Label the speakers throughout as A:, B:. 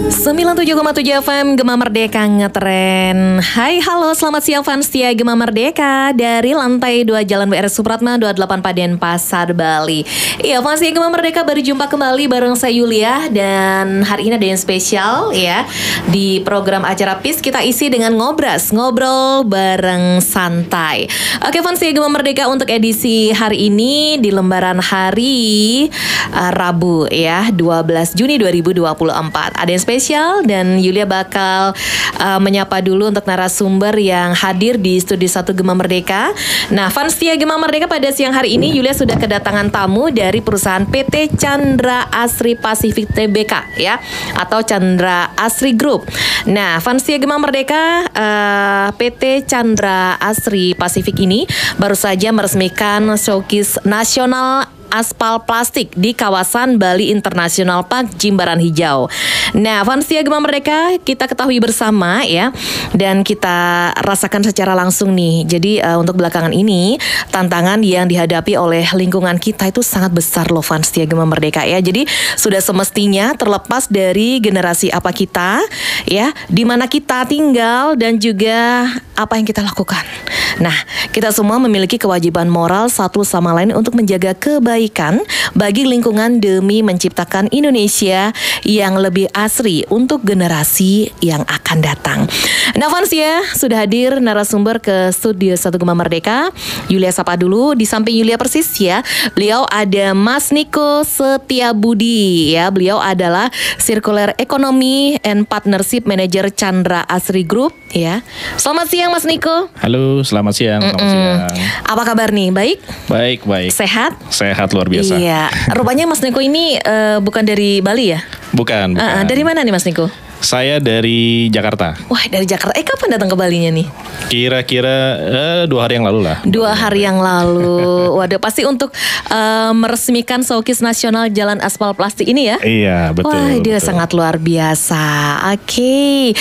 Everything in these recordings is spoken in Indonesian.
A: 97,7 FM Gema Merdeka ngetren. Hai halo selamat siang fans setia Gema Merdeka dari lantai 2 Jalan WR Supratma 28 Paden Pasar Bali. Iya fans setia Gema Merdeka baru jumpa kembali bareng saya Yulia. Dan hari ini ada yang spesial ya. Di program acara PIS kita isi dengan ngobras, ngobrol bareng santai. Oke fans setia Gema Merdeka, untuk edisi hari ini di lembaran hari Rabu ya 12 Juni 2024 ada yang spesial. Dan Yulia bakal menyapa dulu untuk narasumber yang hadir di Studio 1 Gema Merdeka. Nah, fans setia Gema Merdeka, pada siang hari ini Yulia sudah kedatangan tamu dari perusahaan PT Chandra Asri Pacific Tbk ya, atau Chandra Asri Group. Nah, fans setia Gema Merdeka, PT Chandra Asri Pacific ini baru saja meresmikan showcase nasional aspal plastik di kawasan Bali International Park Jimbaran Hijau. Nah, fans setia Gema Merdeka, kita ketahui bersama ya, dan kita rasakan secara langsung nih. Jadi untuk belakangan ini tantangan yang dihadapi oleh lingkungan kita itu sangat besar loh fans setia Gema Merdeka ya. Jadi sudah semestinya terlepas dari generasi apa kita ya, di mana kita tinggal dan juga apa yang kita lakukan. Nah, kita semua memiliki kewajiban moral satu sama lain untuk menjaga kebaikan bagi lingkungan demi menciptakan Indonesia yang lebih asri untuk generasi yang akan datang. Nah fans ya, sudah hadir narasumber ke Studio 1 Gema Merdeka. Yulia sapa dulu, di samping Yulia persis ya, beliau ada Mas Niko Setiabudi ya. Beliau adalah Circular Economy and Partnership Manager Chandra Asri Group ya. Selamat siang Mas Niko.
B: Halo, selamat siang. Selamat siang.
A: Apa kabar nih? Baik?
B: Baik.
A: Sehat?
B: Sehat luar biasa.
A: Iya. Rupanya Mas Niko ini bukan dari Bali ya?
B: Bukan.
A: Dari mana nih Mas Niko?
B: Saya dari Jakarta.
A: Wah, dari Jakarta. Kapan datang ke Balinya nih?
B: Kira-kira 2 hari yang lalu lah.
A: 2 hari yang lalu. Waduh, pasti untuk meresmikan showcase nasional jalan aspal plastik ini ya?
B: Iya, betul.
A: Wah, dia
B: betul.
A: sangat luar biasa. Oke.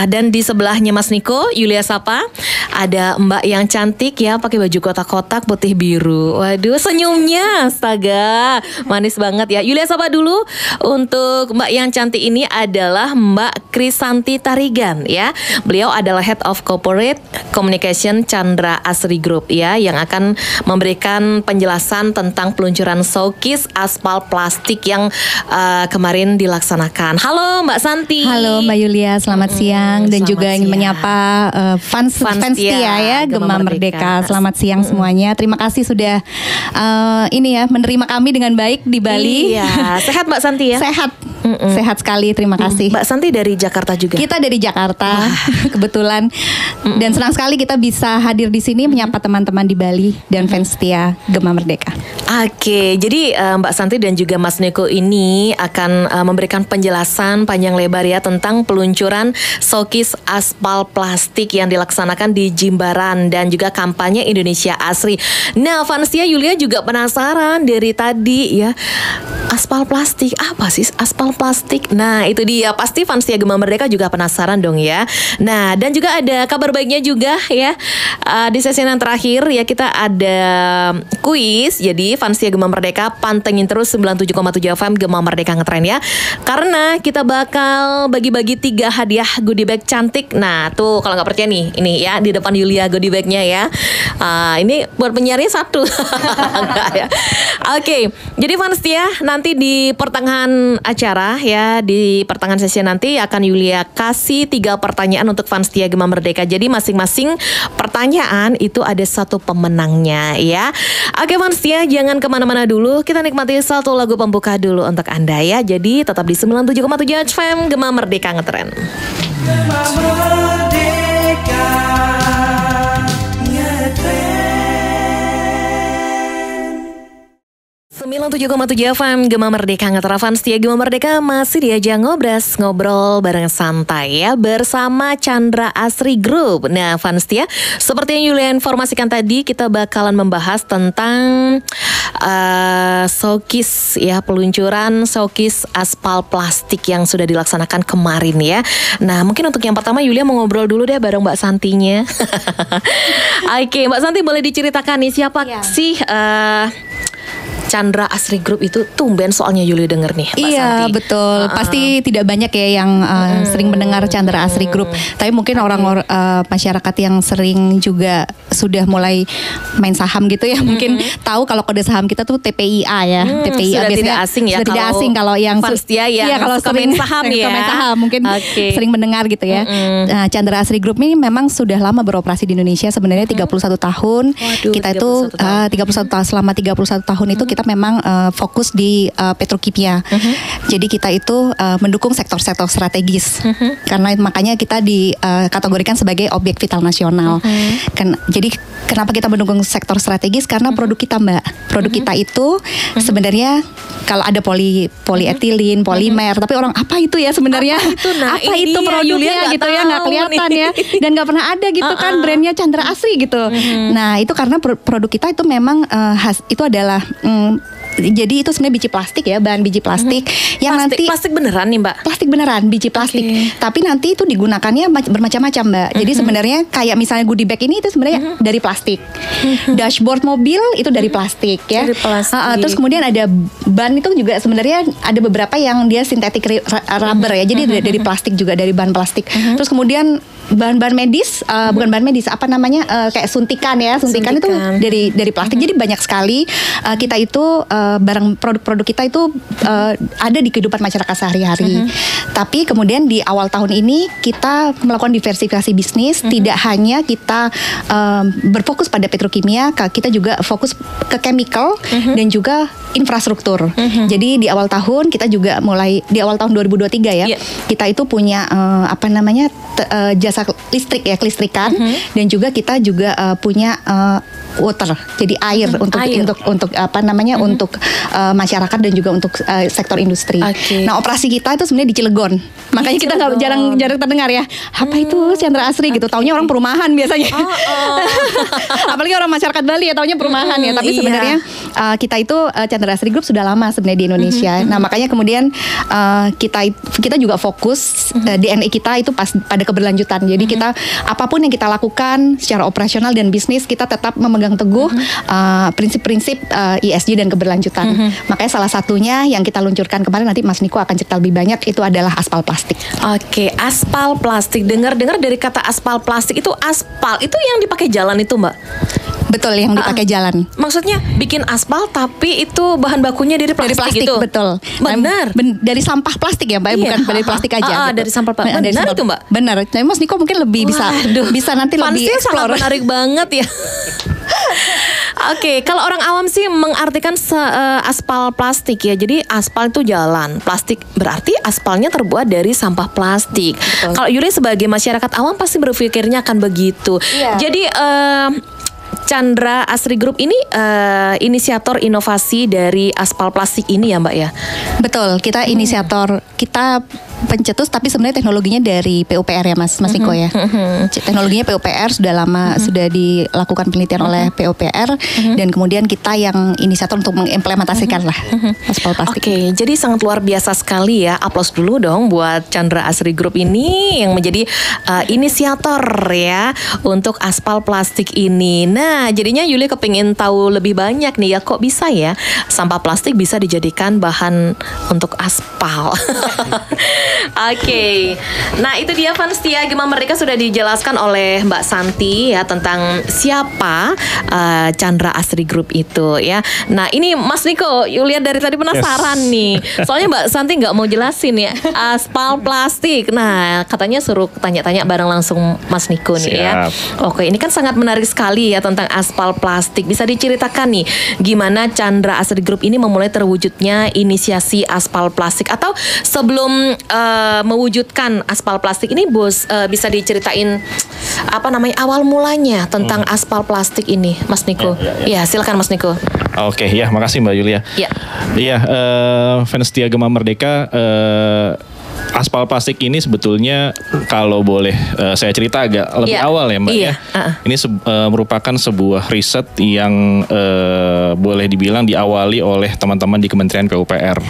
A: Dan di sebelahnya Mas Niko, Yulia sapa, ada Mbak yang cantik ya, pakai baju kotak-kotak putih biru. Waduh, senyumnya astaga, manis banget ya. Yulia sapa dulu, untuk Mbak yang cantik ini adalah Mbak Krisanti Tarigan ya. Beliau adalah Head of Corporate Communication Chandra Asri Group ya, yang akan memberikan penjelasan tentang peluncuran showcase aspal plastik yang kemarin dilaksanakan. Halo Mbak Santi.
C: Halo Mbak Yulia, selamat siang. Dan
A: selamat
C: juga ingin
A: siang.
C: menyapa fans setia ya Gema Merdeka. Selamat siang semuanya. Terima kasih sudah menerima kami dengan baik di Bali.
A: Iya, sehat Mbak Santi ya?
C: Sehat. Sehat sekali, terima kasih.
A: Mbak Santi dari Jakarta juga?
C: Kita dari Jakarta, kebetulan. Dan senang sekali kita bisa hadir di sini menyapa teman-teman di Bali dan fans setia Gema Merdeka.
A: Oke, jadi Mbak Santi dan juga Mas Niko ini akan memberikan penjelasan panjang lebar ya tentang peluncuran showcase aspal plastik yang dilaksanakan di Jimbaran dan juga kampanye Indonesia Asri. Nah, fansnya Yulia juga penasaran dari tadi ya. Aspal plastik, apa sih aspal plastik? Nah, itu dia, pasti fansnya Gema Merdeka juga penasaran dong ya. Nah, dan juga ada kabar baiknya juga ya. Di sesi yang terakhir ya, kita ada kuis. Jadi fansnya Gema Merdeka pantengin terus 97,7 FM Gema Merdeka ngetren ya. Karena kita bakal bagi-bagi 3 hadiah goodie bag cantik. Nah, tuh kalau nggak percaya nih, ini ya di depan Yulia goodie bagnya ya. Ini buat penyiarnya 1. Enggak ya. Oke, jadi fans ya, nanti di pertengahan acara ya, di pertengahan sesi nanti akan Yulia kasih 3 pertanyaan untuk fans setia Gema Merdeka. Jadi masing-masing pertanyaan itu ada 1 pemenangnya ya. Oke fans setia, jangan kemana-mana dulu, kita nikmati 1 lagu pembuka dulu untuk Anda ya. Jadi tetap di 97,7 FM Gema Merdeka ngetren. Gema Merdeka ngetren. 97,7 FM Gema Merdeka ngetren. Setia Gema Merdeka masih diajak ngobrol bareng santai ya bersama Chandra Asri Group. Nah fans setia, seperti yang Yulia informasikan tadi, kita bakalan membahas tentang showcase ya, peluncuran showcase aspal plastik yang sudah dilaksanakan kemarin ya. Nah mungkin untuk yang pertama Yulia mau ngobrol dulu deh bareng Mbak Santinya. Oke, Mbak Santi boleh diceritakan nih siapa sih Chandra Asri Group itu tumben soalnya Yuli denger nih, Mbak
C: Iya
A: Santi.
C: betul, pasti tidak banyak ya yang sering mendengar Chandra Asri Group. Tapi mungkin orang masyarakat yang sering juga sudah mulai main saham gitu ya, mungkin tahu kalau kode saham kita tuh TPIA ya. TPIA
A: sudah
C: biasanya
A: tidak asing ya
C: sudah tidak
A: kalau
C: asing kalau yang
A: Fanstia yang
C: iya, kalau
A: suka
C: sering
A: main saham
C: yang suka
A: ya.
C: main saham mungkin sering mendengar gitu ya. Nah, Chandra Asri Group ini memang sudah lama beroperasi di Indonesia, sebenarnya 31 tahun.
A: Waduh,
C: Kita itu 31 tahun, selama 31 tahun itu kita memang fokus di petrokimia. Jadi kita itu mendukung sektor-sektor strategis. Karena makanya kita dikategorikan sebagai objek vital nasional. Jadi kenapa kita mendukung sektor strategis? Karena produk kita, Mbak. Produk kita itu sebenarnya kalau ada polietilin, polimer, tapi orang apa itu ya sebenarnya? Apa itu produknya gitu ya, nggak kelihatan ya, dan nggak pernah ada gitu kan brandnya Chandra Asri gitu. Nah itu karena produk kita itu memang itu adalah jadi itu sebenarnya biji plastik ya, bahan biji plastik yang nanti
A: plastik beneran nih Mbak.
C: Plastik beneran, biji plastik. Tapi nanti itu digunakannya bermacam-macam Mbak. Jadi sebenarnya kayak misalnya goodie bag ini itu sebenarnya dari plastik. Dashboard mobil itu dari plastik ya.
A: Dari plastik.
C: Terus kemudian ada ban itu juga sebenarnya ada beberapa yang dia sintetik rubber ya. Jadi dari plastik juga, dari bahan plastik. Terus kemudian bahan-bahan medis, bukan bahan medis, apa namanya kayak suntikan ya, suntikan itu dari plastik. Jadi banyak sekali kita itu barang produk-produk kita itu ada di kehidupan masyarakat sehari-hari. Tapi kemudian di awal tahun ini kita melakukan diversifikasi bisnis, tidak hanya kita berfokus pada petrokimia, kita juga fokus ke chemical dan juga infrastruktur. Jadi di awal tahun kita juga mulai di awal tahun 2023 ya, kita itu punya apa namanya jasa listrik ya, kelistrikan, dan juga kita juga punya water, jadi air untuk apa namanya untuk masyarakat dan juga untuk sektor industri. Nah operasi kita itu sebenarnya di Cilegon, makanya kita nggak jarang terdengar ya. Apa itu Chandra Asri gitu? Taunya orang perumahan biasanya. Apalagi orang masyarakat Bali ya taunya perumahan ya. Tapi sebenarnya kita itu Chandra Asri Group sudah lama sebenarnya di Indonesia. Nah makanya kemudian kita juga fokus DNA kita itu pada keberlanjutan. Jadi kita apapun yang kita lakukan secara operasional dan bisnis kita tetap memegang teguh prinsip-prinsip ESG dan keberlanjutan. Makanya salah satunya yang kita luncurkan kemarin, nanti Mas Niko akan cerita lebih banyak, itu adalah aspal plastik.
A: Oke, aspal plastik. Dengar-dengar dari kata aspal plastik itu aspal itu yang dipakai jalan itu Mbak?
C: Betul, yang dipakai jalan.
A: Maksudnya bikin aspal tapi itu bahan bakunya dari plastik itu?
C: Betul.
A: Benar.
C: Dari sampah plastik ya Mbak, bukan dari plastik aja.
A: Dari sampah plastik. Benar itu Mbak?
C: Benar. Nah, Mas Niko mungkin lebih bisa nanti lebih explore.
A: Sangat menarik banget ya. Oke, kalau orang awam sih mengartikan aspal plastik ya. Jadi aspal itu jalan, plastik berarti aspalnya terbuat dari sampah plastik. Kalau Yuli sebagai masyarakat awam pasti berpikirnya akan begitu. Jadi Chandra Asri Group ini inisiator inovasi dari aspal plastik ini ya Mbak ya?
C: Betul, kita inisiator, kita pencetus, tapi sebenarnya teknologinya dari PUPR ya Mas Niko ya. Teknologinya PUPR sudah lama sudah dilakukan penelitian oleh PUPR, dan kemudian kita yang inisiator untuk mengimplementasikan lah aspal plastik.
A: Oke, jadi sangat luar biasa sekali ya. Aplaus dulu dong buat Chandra Asri Group ini yang menjadi inisiator ya untuk aspal plastik ini. Nah, jadinya Yuli kepingin tahu lebih banyak nih ya, kok bisa ya sampah plastik bisa dijadikan bahan untuk aspal. Oke. Nah itu dia Fanstia Gema Merdeka, sudah dijelaskan oleh Mbak Santi ya tentang siapa Chandra Asri Group itu ya. Nah ini Mas Niko, Yulia dari tadi penasaran nih. Soalnya Mbak Santi nggak mau jelasin ya aspal plastik. Nah katanya suruh tanya-tanya bareng langsung Mas Niko nih ya. Oke, ini kan sangat menarik sekali ya tentang aspal plastik. Bisa diceritakan nih gimana Chandra Asri Group ini memulai terwujudnya inisiasi aspal plastik, atau sebelum mewujudkan aspal plastik ini Bos, bisa diceritain apa namanya awal mulanya tentang aspal plastik ini Mas Niko? Ya, silakan Mas Niko.
B: Oke, ya makasih Mbak Yulia. Iya, Fanstia Gema Merdeka. aspal plastik ini sebetulnya kalau boleh saya cerita agak lebih awal ya Mbak ya. Ini merupakan sebuah riset yang boleh dibilang diawali oleh teman-teman di Kementerian PUPR.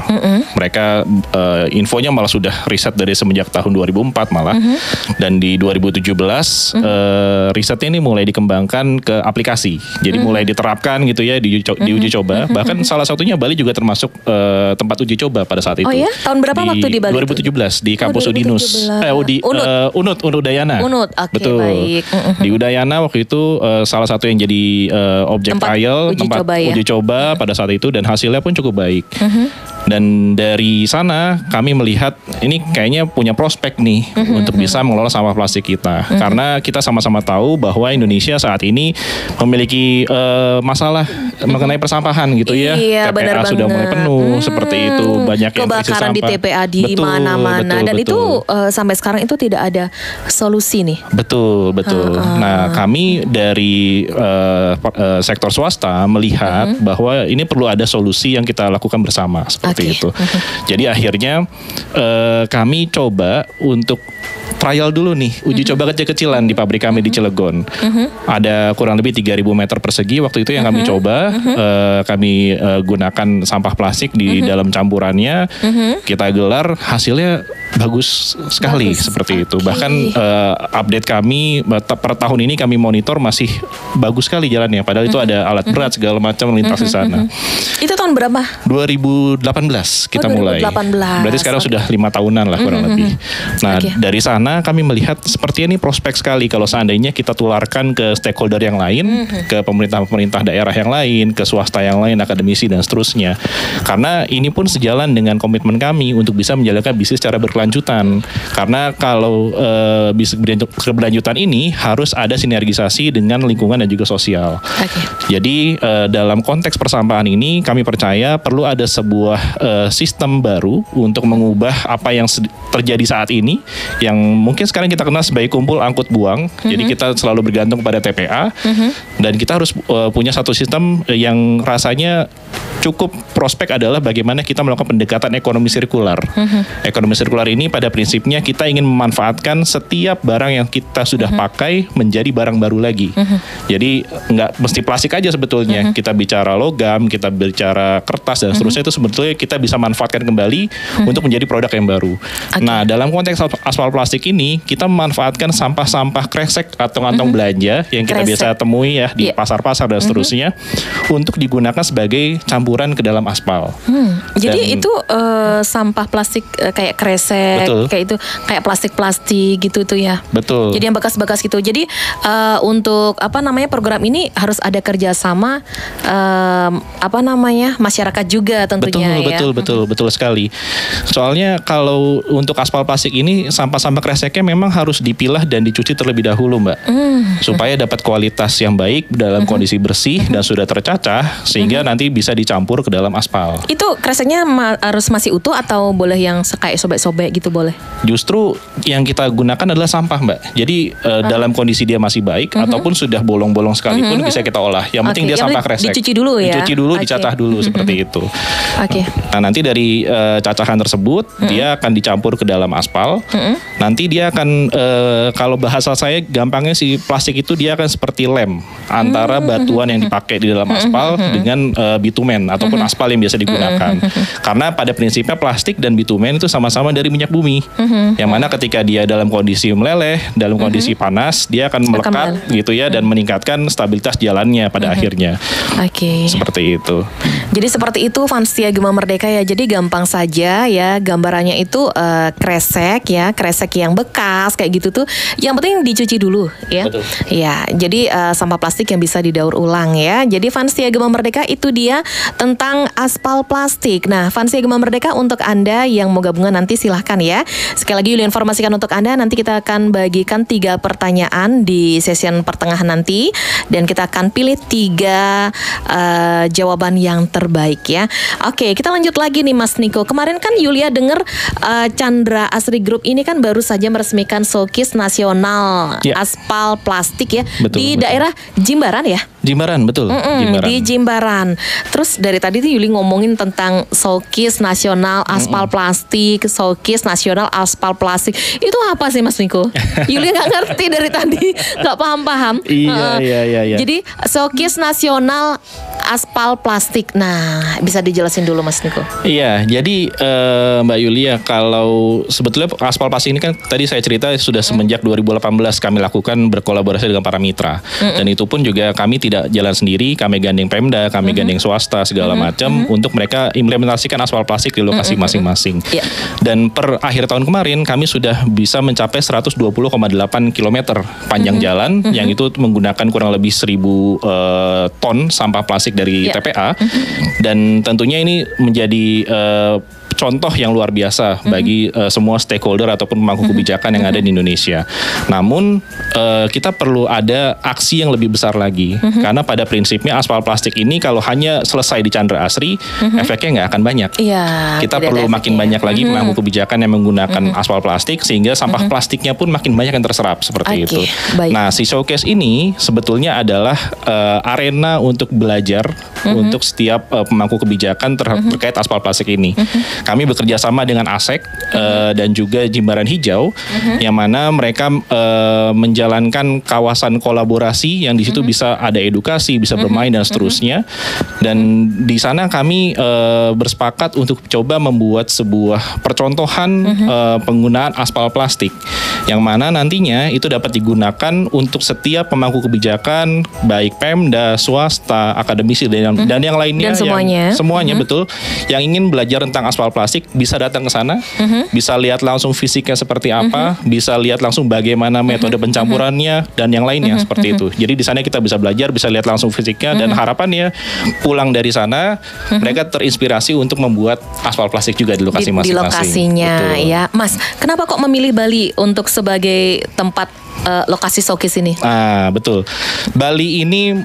B: Mereka infonya malah sudah riset dari semenjak tahun 2004 malah. Dan di 2017 risetnya ini mulai dikembangkan ke aplikasi. Jadi mulai diterapkan gitu ya di uji coba. Bahkan salah satunya Bali juga termasuk tempat uji coba pada saat itu.
A: Oh ya? Tahun berapa waktu di Bali?
B: 2017 di kampus Udinus. Unut Udayana.
A: Unut, oke,
B: betul.
A: Baik.
B: Di Udayana waktu itu salah satu yang jadi objek trial, tempat uji coba pada saat itu, dan hasilnya pun cukup baik. Dan dari sana kami melihat ini kayaknya punya prospek nih untuk bisa mengelola sampah plastik kita. Karena kita sama-sama tahu bahwa Indonesia saat ini memiliki masalah mengenai persampahan gitu ya.
A: Iya,
B: TPA sudah mulai penuh seperti itu, banyak yang
A: kebakaran di TPA di mana-mana, dan itu sampai sekarang itu tidak ada solusi nih.
B: Betul. Nah, kami dari sektor swasta melihat bahwa ini perlu ada solusi yang kita lakukan bersama seperti itu. Jadi akhirnya kami coba untuk trial dulu nih, uji coba kecil-kecilan di pabrik kami di Cilegon. Ada kurang lebih 3.000 meter persegi waktu itu yang kami coba. Kami gunakan sampah plastik di dalam campurannya. Kita gelar, hasilnya bagus sekali seperti itu. Bahkan update kami per tahun ini kami monitor masih bagus sekali jalannya. Padahal itu ada alat berat segala macam lintas di sana.
A: Itu tahun berapa?
B: 2018 kita mulai.
A: 2018.
B: Berarti sekarang sudah 5 tahunan lah kurang lebih. Nah, dari sana kami melihat seperti ini prospek sekali kalau seandainya kita tularkan ke stakeholder yang lain, ke pemerintah-pemerintah daerah yang lain, ke swasta yang lain, akademisi dan seterusnya. Karena ini pun sejalan dengan komitmen kami untuk bisa menjalankan bisnis secara berkelanjutan. Karena kalau bisnis berkelanjutan ini harus ada sinergisasi dengan lingkungan dan juga sosial. Jadi dalam konteks persampahan ini kami percaya perlu ada sebuah sistem baru untuk mengubah apa yang terjadi saat ini, yang mungkin sekarang kita kenal sebagai kumpul angkut buang. Jadi kita selalu bergantung pada TPA, dan kita harus punya satu sistem yang rasanya cukup prospek adalah bagaimana kita melakukan pendekatan ekonomi sirkular. Ekonomi sirkular ini pada prinsipnya kita ingin memanfaatkan setiap barang yang kita sudah pakai menjadi barang baru lagi. Jadi nggak mesti plastik aja sebetulnya. Kita bicara logam, kita bicara kertas dan seterusnya, itu sebetulnya kita bisa manfaatkan kembali untuk menjadi produk yang baru. Nah, dalam konteks aspal plastik ini kita memanfaatkan sampah-sampah kresek atau kantong belanja yang kita biasa temui ya di pasar-pasar dan seterusnya untuk digunakan sebagai campuran ke dalam aspal.
A: Jadi itu sampah plastik kayak kresek, kayak itu kayak plastik-plastik gitu tuh ya.
B: Betul.
A: Jadi yang bekas-bekas gitu. Jadi untuk program ini harus ada kerjasama masyarakat juga tentunya.
B: Betul sekali. Soalnya kalau untuk aspal plastik ini sampah-sampah kreseknya memang harus dipilah dan dicuci terlebih dahulu, Mbak, supaya dapat kualitas yang baik dalam kondisi bersih dan sudah tercacah sehingga nanti bisa dicampur ke dalam aspal.
A: Itu kreseknya harus masih utuh atau boleh yang kayak sobek-sobek gitu boleh?
B: Justru yang kita gunakan adalah sampah, Mbak. Jadi dalam kondisi dia masih baik ataupun sudah bolong-bolong sekalipun bisa kita olah. Yang penting dia sampah kresek.
A: Dicuci dulu ya.
B: Dicuci dulu, dicacah dulu seperti itu. Nah, nanti dari cacahan tersebut dia akan dicampur ke dalam aspal. Nanti dia akan kalau bahasa saya gampangnya si plastik itu dia akan seperti lem antara batuan yang dipakai di dalam aspal dengan bitumen ataupun aspal yang biasa digunakan. Karena pada prinsipnya plastik dan bitumen itu sama-sama dari minyak bumi. Yang mana ketika dia dalam kondisi meleleh, dalam kondisi panas, dia akan melekat gitu ya dan meningkatkan stabilitas jalannya pada akhirnya. Seperti itu.
A: Jadi seperti itu Vanstia Gema Merdeka ya. Jadi gampang saja ya, gambarannya itu kresek ya, kresek yang bekas kayak gitu tuh. Yang penting dicuci dulu ya.
B: Betul.
A: Ya, jadi sampah plastik yang bisa didaur ulang ya. Jadi Vanstia Gema Merdeka itu dia tentang aspal plastik. Nah, Vanstia Gema Merdeka untuk Anda yang mau gabungan nanti silahkan ya. Sekali lagi Yuli informasikan untuk Anda, nanti kita akan bagikan 3 pertanyaan di session pertengahan nanti, dan kita akan pilih 3 jawaban yang terbaik ya. Oke, kita lanjut lagi nih Mas Niko. Kemarin kan Yulia dengar Chandra Asri Group ini kan baru saja meresmikan showcase nasional aspal plastik ya. Di daerah Jimbaran ya.
B: Jimbaran, betul. Jimbaran.
A: Di Jimbaran. Terus dari tadi tuh Yuli ngomongin tentang Showcase Nasional Aspal Plastik, Showcase Nasional Aspal Plastik. Itu apa sih Mas Niko? Yuli nggak ngerti dari tadi, nggak paham.
B: Iya.
A: Jadi Showcase Nasional Aspal Plastik. Nah, bisa dijelasin dulu Mas Niko?
B: Iya, jadi Mbak Yulia, kalau sebetulnya aspal plastik ini kan tadi saya cerita sudah semenjak 2018 kami lakukan berkolaborasi dengan para mitra. Dan itu pun juga kami tidak jalan sendiri, kami gandeng Pemda, kami gandeng swasta segala macam untuk mereka implementasikan aspal plastik di lokasi masing-masing. Dan per akhir tahun kemarin kami sudah bisa mencapai 120,8 km panjang jalan yang itu menggunakan kurang lebih 1.000 ton sampah plastik dari TPA. Dan tentunya ini menjadi contoh yang luar biasa bagi semua stakeholder ataupun pemangku kebijakan yang ada di Indonesia. Namun kita perlu ada aksi yang lebih besar lagi, karena pada prinsipnya aspal plastik ini kalau hanya selesai di Chandra Asri, efeknya nggak akan banyak. Kita perlu makin banyak lagi pemangku kebijakan yang menggunakan aspal plastik sehingga sampah plastiknya pun makin banyak yang terserap seperti itu. Nah, si showcase ini sebetulnya adalah arena untuk belajar untuk setiap pemangku kebijakan terkait aspal plastik ini. Kami bekerja sama dengan ASEK dan juga Jimbaran Hijau, yang mana mereka menjalankan kawasan kolaborasi yang di situ bisa ada edukasi, bisa bermain dan seterusnya. Dan di sana kami bersepakat untuk coba membuat sebuah percontohan penggunaan aspal plastik, yang mana nantinya itu dapat digunakan untuk setiap pemangku kebijakan, baik Pemda, swasta, akademisi dan yang lainnya,
A: dan semuanya,
B: betul, yang ingin belajar tentang aspal plastik bisa datang ke sana, bisa lihat langsung fisiknya seperti apa, bisa lihat langsung bagaimana metode pencampurannya dan yang lainnya seperti itu. Jadi di sana kita bisa belajar, bisa lihat langsung fisiknya, dan harapannya pulang dari sana mereka terinspirasi untuk membuat aspal plastik juga di lokasi masing-masing.
A: Di lokasinya. Betul. Ya, Mas, kenapa kok memilih Bali untuk sebagai tempat lokasi showcase ini?
B: Betul. Bali ini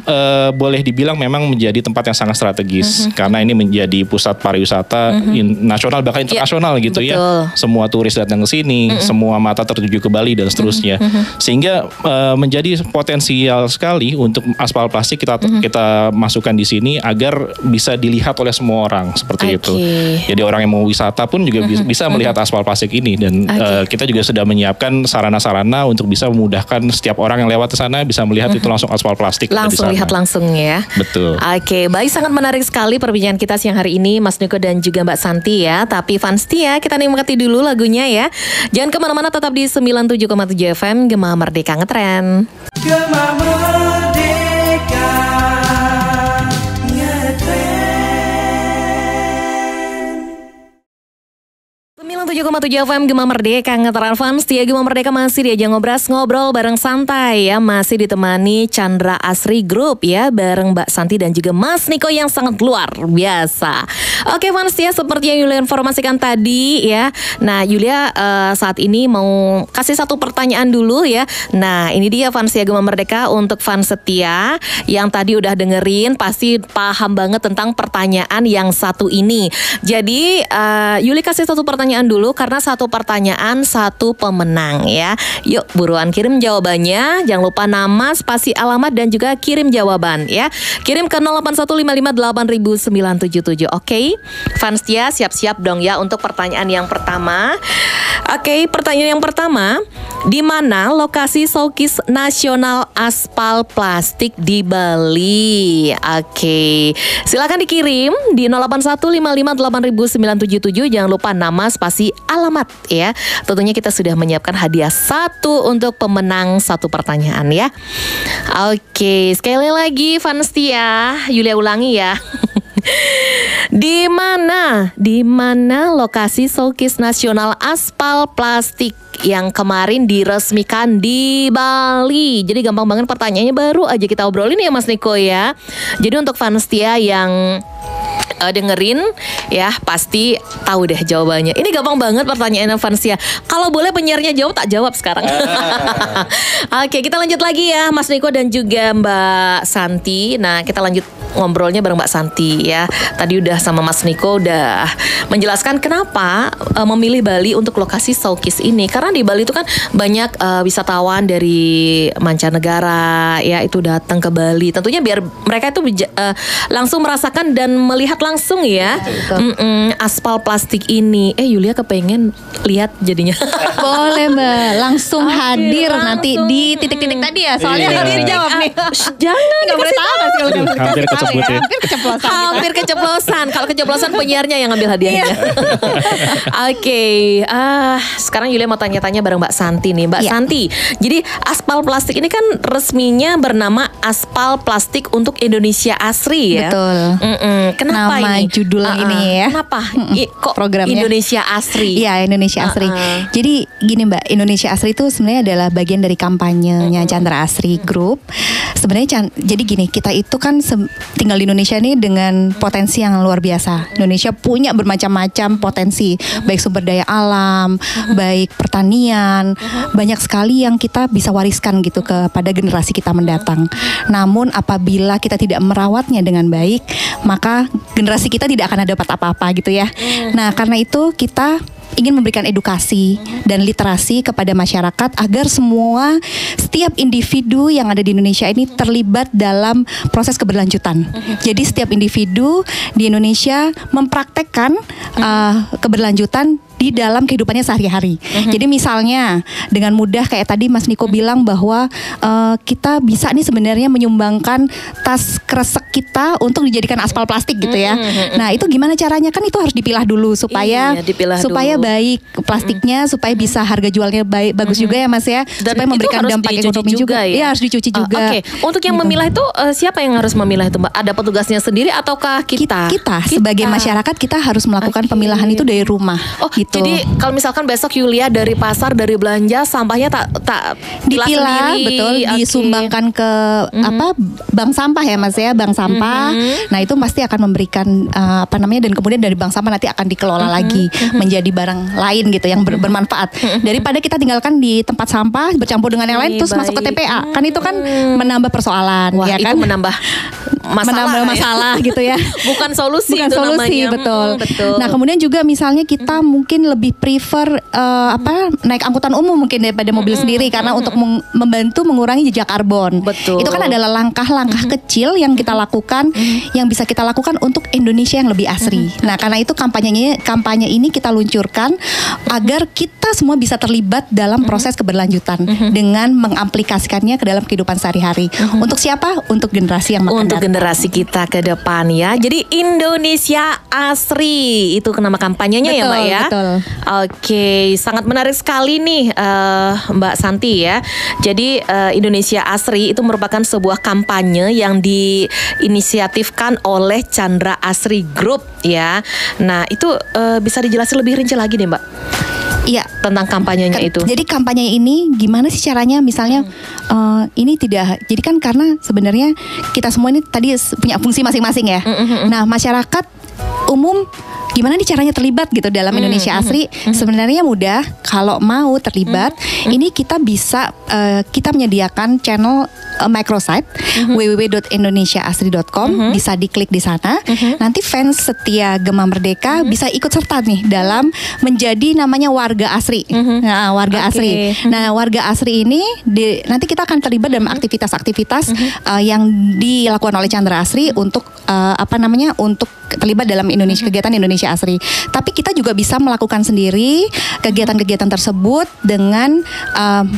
B: boleh dibilang memang menjadi tempat yang sangat strategis, karena ini menjadi pusat pariwisata nasional bahkan internasional gitu. Betul. Ya. Semua turis datang ke sini, semua mata tertuju ke Bali dan seterusnya. Sehingga menjadi potensial sekali untuk aspal plastik kita masukkan di sini agar bisa dilihat oleh semua orang seperti itu. Jadi orang yang mau wisata pun juga bisa melihat aspal plastik ini, dan kita juga sudah menyiapkan sarana-sarana untuk bisa memudahkan setiap orang yang lewat ke sana bisa melihat itu langsung aspal plastik.
A: Langsung lihat langsung ya.
B: Betul.
A: Baik, sangat menarik sekali perbincangan kita siang hari ini Mas Niko dan juga Mbak Santi ya. Tapi Fanstia, kita nikmati dulu lagunya ya. Jangan kemana-mana, tetap di 97,7 FM Gema Merdeka Ngetren.
D: Gema Merdeka Ngetren.
A: 97,7 FM Gema Merdeka Ngetren. Fanstia, Gema Merdeka masih diajak ngobrol bareng santai ya. Masih ditemani Chandra Asri Group ya, bareng Mbak Santi dan juga Mas Niko yang sangat luar biasa. Oke Fanstia, seperti yang Yulia informasikan tadi ya. Nah Yulia saat ini mau kasih satu pertanyaan dulu ya. Nah ini dia Fanstia Gema Merdeka untuk fans setia yang tadi udah dengerin pasti paham banget tentang pertanyaan yang satu ini. Jadi Yuli kasih satu pertanyaan dulu karena satu pertanyaan satu pemenang ya. Yuk buruan kirim jawabannya. Jangan lupa nama, spasi, alamat dan juga kirim jawaban ya. Kirim ke 0815580977. Oke. Fanstia siap-siap dong ya untuk pertanyaan yang pertama. Oke, pertanyaan yang pertama, di mana lokasi showcase nasional aspal plastik di Bali? Oke, silakan dikirim di 0815580977. Jangan lupa nama, spasi, alamat ya. Tentunya kita sudah menyiapkan hadiah satu untuk pemenang satu pertanyaan ya. Oke, sekali lagi Fanstia, Yulia ulangi ya. Di mana lokasi showcase nasional aspal plastik yang kemarin diresmikan di Bali? Jadi gampang banget pertanyaannya, baru aja kita obrolin ya Mas Niko ya. Jadi untuk Fanstia yang dengerin ya, pasti tahu deh jawabannya. Ini gampang banget pertanyaan Vansia. Kalau boleh penyiarnya jawab, tak jawab sekarang. Oke, kita lanjut lagi ya Mas Niko dan juga Mbak Santi. Nah, kita lanjut ngobrolnya bareng Mbak Santi ya. Tadi udah sama Mas Niko udah menjelaskan kenapa memilih Bali untuk lokasi showcase ini. Karena di Bali itu kan banyak wisatawan dari mancanegara ya, itu datang ke Bali. Tentunya biar mereka itu langsung merasakan dan melihat langsung ya aspal plastik ini. Yulia kepengen lihat jadinya.
C: Boleh Mbak, langsung hadir nanti di titik-titik tadi ya. Soalnya harus dijawab nih.
A: Jangan
C: nggak boleh tahu.
B: Hampir kecebut ya.
A: Hampir keceplosan. Kalau keceplosan penyiarnya yang ngambil hadiahnya. Oke, sekarang Yulia mau tanya-tanya bareng Mbak Santi nih. Mbak Santi, jadi aspal plastik ini kan resminya bernama Aspal Plastik untuk Indonesia Asri ya.
C: Betul.
A: Kenapa
C: nama
A: ini?
C: judul ini ya.
A: Kenapa? Kok
C: programnya
A: Indonesia Asri?
C: Iya, Indonesia Asri. Jadi gini Mbak, Indonesia Asri itu sebenarnya adalah bagian dari kampanyenya Chandra Asri Group. Sebenarnya jadi gini, kita itu kan tinggal di Indonesia ini dengan potensi yang luar biasa. Indonesia punya bermacam-macam potensi, baik sumber daya alam, baik pertanian, banyak sekali yang kita bisa wariskan gitu kepada generasi kita mendatang. Namun apabila kita tidak merawatnya dengan baik, maka generasi kita tidak akan dapat apa-apa gitu ya. Nah, karena itu kita ingin memberikan edukasi dan literasi kepada masyarakat agar setiap individu yang ada di Indonesia ini terlibat dalam proses keberlanjutan. Jadi setiap individu di Indonesia mempraktekkan keberlanjutan di dalam kehidupannya sehari-hari. Jadi misalnya dengan mudah kayak tadi Mas Niko bilang bahwa kita bisa nih sebenarnya menyumbangkan tas kresek kita untuk dijadikan aspal plastik gitu ya. Nah, itu gimana caranya? Kan itu harus dipilah dulu supaya baik plastiknya, supaya bisa harga jualnya bagus juga ya Mas ya.
A: Dan
C: supaya memberikan dampak ekonomi juga. Iya, harus dicuci juga.
A: Oke. Untuk yang memilah itu siapa yang harus memilah itu Mbak? Ada petugasnya sendiri ataukah kita?
C: Kita sebagai masyarakat kita harus melakukan pemilahan itu dari rumah. Gitu.
A: Jadi kalau misalkan besok Yulia dari pasar, dari belanja, sampahnya tak
C: dipilah, betul, disumbangkan ke bank sampah ya Mas ya, bank sampah. Nah, itu pasti akan memberikan dan kemudian dari bank sampah nanti akan dikelola lagi menjadi barang lain gitu yang bermanfaat. Daripada kita tinggalkan di tempat sampah bercampur dengan yang lain terus masuk ke TPA. Kan itu kan menambah persoalan.
A: Wah,
C: ya
A: itu
C: kan?
A: menambah masalah
C: gitu ya.
A: Bukan solusi itu namanya.
C: Betul. Nah, kemudian juga misalnya kita mungkin lebih prefer naik angkutan umum mungkin daripada mobil sendiri karena untuk membantu mengurangi jejak karbon.
A: Betul.
C: Itu kan adalah langkah-langkah kecil yang kita lakukan, yang bisa kita lakukan untuk Indonesia yang lebih asri. Nah, karena itu kampanye ini kita luncurkan agar kita semua bisa terlibat dalam proses keberlanjutan dengan mengaplikasikannya ke dalam kehidupan sehari-hari. Untuk siapa? Untuk generasi yang akan
A: untuk generasi kita ke depan ya. Jadi Indonesia Asri itu nama kampanyenya ya Mbak ya.
C: Betul.
A: Oke, sangat menarik sekali nih Mbak Santi ya. Jadi Indonesia Asri itu merupakan sebuah kampanye yang diinisiatifkan oleh Chandra Asri Group ya. Nah, itu bisa dijelasin lebih rinci lagi deh Mbak.
C: Iya,
A: tentang kampanyenya itu.
C: Jadi kampanye ini gimana sih caranya? Misalnya ini tidak. Jadi kan karena sebenarnya kita semua ini tadi punya fungsi masing-masing ya. Nah, masyarakat umum gimana nih caranya terlibat gitu dalam Indonesia Asri? Sebenarnya mudah. Kalau mau terlibat, ini kita bisa kita menyediakan channel microsite www.indonesiaasri.com, bisa diklik di sana. Nanti fans setia Gema Merdeka bisa ikut serta nih dalam menjadi namanya warga asri. Nah, warga asri. Nah, warga asri ini nanti kita akan terlibat dalam aktivitas-aktivitas yang dilakukan oleh Chandra Asri untuk untuk terlibat dalam kegiatan Indonesia Asri. Tapi kita juga bisa melakukan sendiri kegiatan-kegiatan tersebut dengan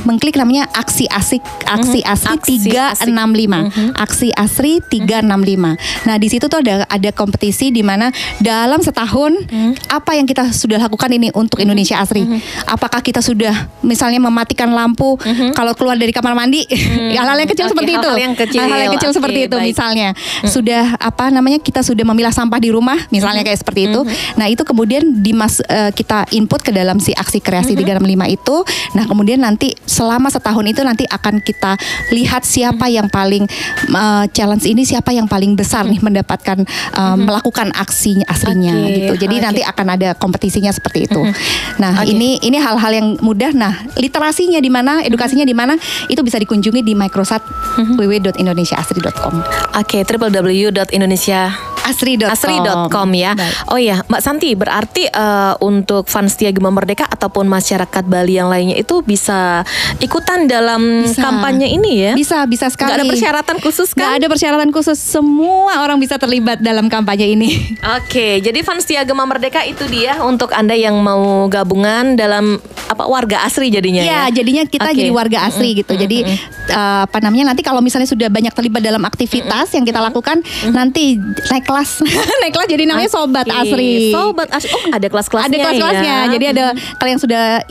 C: mengklik namanya Aksi Asri 365. Aksi Asri 365. Nah, di situ tuh ada kompetisi di mana dalam setahun apa yang kita sudah lakukan ini untuk Indonesia Asri. Apakah kita sudah misalnya mematikan lampu kalau keluar dari kamar mandi? Hal-hal yang kecil seperti itu. Hal-hal yang kecil seperti itu misalnya. Sudah kita sudah memilah sampah sampah di rumah misalnya kayak seperti itu. Nah itu kemudian kita input ke dalam si aksi kreasi 365 itu. Nah kemudian nanti selama setahun itu nanti akan kita lihat siapa yang paling challenge ini, siapa yang paling besar nih mendapatkan melakukan aksi aslinya gitu. Jadi nanti akan ada kompetisinya seperti itu. Nah ini hal-hal yang mudah. Nah literasinya di mana, edukasinya di mana, itu bisa dikunjungi di Microsat www.indonesiaasri.com.
A: Oke, www.indonesiaasri.com ya. Baik. Oh ya, Mbak Santi, berarti untuk fans Setia Gema Merdeka ataupun masyarakat Bali yang lainnya itu bisa ikutan dalam kampanye ini ya?
C: Bisa sekali.
A: Gak ada persyaratan khusus kan?
C: Gak ada persyaratan khusus, semua orang bisa terlibat dalam kampanye ini.
A: Oke, jadi fans Setia Gema Merdeka itu dia untuk Anda yang mau gabungan dalam warga asri jadinya ya?
C: Iya, jadinya kita jadi warga asri gitu. Jadi nanti kalau misalnya sudah banyak terlibat dalam aktivitas yang kita lakukan, nanti naik kelas. Naik kelas jadi namanya Sobat Asri.
A: Sobat Asri. Oh, ada kelas-kelasnya.
C: Ada kelas-kelasnya. Ya. Jadi ada kalian sudah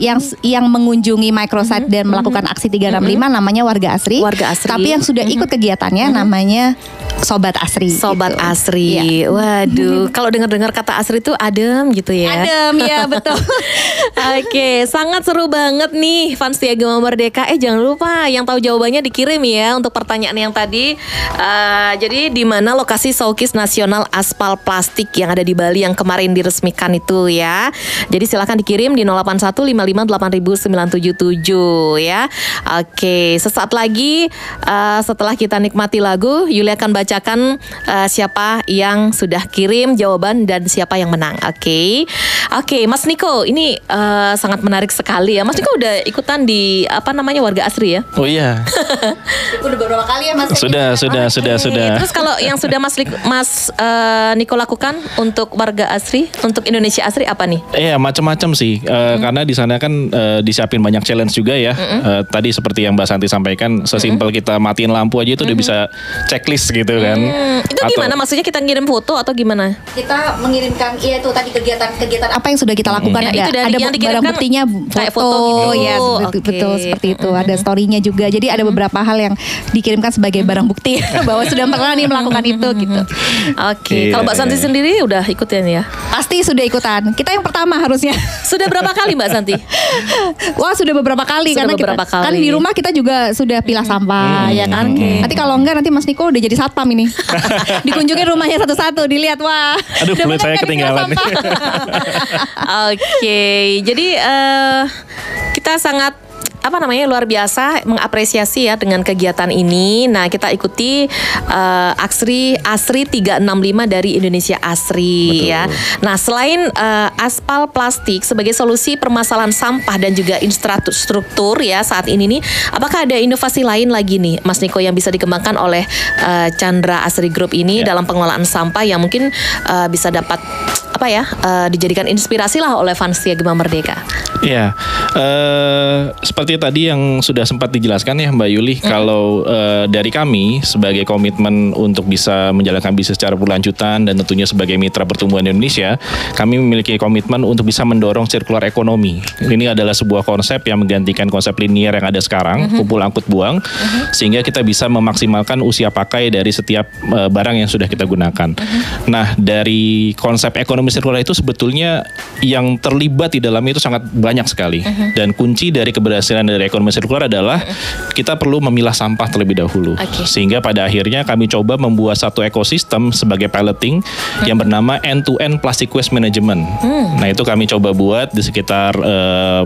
C: yang mengunjungi Microsat dan melakukan aksi 365 namanya warga asri.
A: Warga asri.
C: Tapi yang sudah ikut kegiatannya namanya Sobat Asri.
A: Sobat
C: gitu.
A: Asri. Ya. Waduh, kalau dengar-dengar kata asri itu adem gitu ya.
C: Adem ya, betul.
A: Oke, sangat seru banget nih fans Setia Gema Merdeka. Jangan lupa yang tahu jawabannya dikirim ya untuk pertanyaan yang tadi. Jadi di mana lokasi Showcase Nasional Aspal Plastik yang ada di Bali yang kemarin diresmikan itu ya. Jadi silakan dikirim di 081558977 ya. Oke, sesaat lagi setelah kita nikmati lagu, Yuli akan bacakan siapa yang sudah kirim jawaban dan siapa yang menang. Oke, Mas Niko, ini sangat menarik sekali ya. Mas Niko udah ikutan di warga asri ya?
B: Oh iya.
C: Udah beberapa kali ya Mas?
B: Sudah.
A: Terus kalau yang sudah Mas Niko lakukan untuk warga asri, untuk Indonesia Asri apa nih?
B: Iya, macam-macam sih. Karena di sana kan disiapin banyak challenge juga ya. Tadi seperti yang Mbak Santi sampaikan, sesimpel kita matiin lampu aja itu udah bisa checklist gitu kan.
A: Itu gimana? Maksudnya kita ngirim foto atau gimana?
C: Kita mengirimkan itu tadi kegiatan apa yang sudah kita lakukan.
A: Itu
C: ada barang buktinya, foto gitu. Ya, betul seperti itu. Ada story-nya juga. Jadi ada beberapa hal yang dikirimkan sebagai barang bukti bahwa sudah pernah nih melakukan itu gitu.
A: Oke. Kalau Mbak Santi sendiri udah ikutin ya?
C: Pasti sudah ikutan. Kita yang pertama harusnya.
A: Sudah berapa kali Mbak Santi?
C: Wah, sudah beberapa kali.
A: Sudah
C: karena
A: beberapa kali.
C: Kan di rumah kita juga sudah pilah sampah ya kan. Nanti kalau enggak nanti Mas Niko udah jadi satpam ini. Dikunjungi rumahnya satu-satu, dilihat wah.
B: Aduh, kulit saya ketinggalan.
A: Oke, jadi kita sangat luar biasa mengapresiasi ya dengan kegiatan ini. Nah, kita ikuti Asri 365 dari Indonesia Asri. Betul. Ya. Nah, selain aspal plastik sebagai solusi permasalahan sampah dan juga infrastruktur ya saat ini nih, apakah ada inovasi lain lagi nih Mas Niko yang bisa dikembangkan oleh Chandra Asri Group ini dalam pengelolaan sampah yang mungkin bisa dapat dijadikan inspirasi lah oleh fans Setia Gema Merdeka?
B: Iya, seperti tadi yang sudah sempat dijelaskan ya Mbak Yuli, kalau dari kami sebagai komitmen untuk bisa menjalankan bisnis secara berlanjutan dan tentunya sebagai mitra pertumbuhan Indonesia, kami memiliki komitmen untuk bisa mendorong sirkular ekonomi. Ini adalah sebuah konsep yang menggantikan konsep linier yang ada sekarang, kumpul angkut buang, sehingga kita bisa memaksimalkan usia pakai dari setiap barang yang sudah kita gunakan. Nah, dari konsep ekonomi sirkular itu sebetulnya yang terlibat di dalamnya itu sangat banyak sekali. Dan kunci dari keberhasilan dari ekonomi sirkular adalah kita perlu memilah sampah terlebih dahulu. Sehingga pada akhirnya kami coba membuat satu ekosistem sebagai piloting yang bernama end-to-end plastic waste management. Nah, itu kami coba buat di sekitar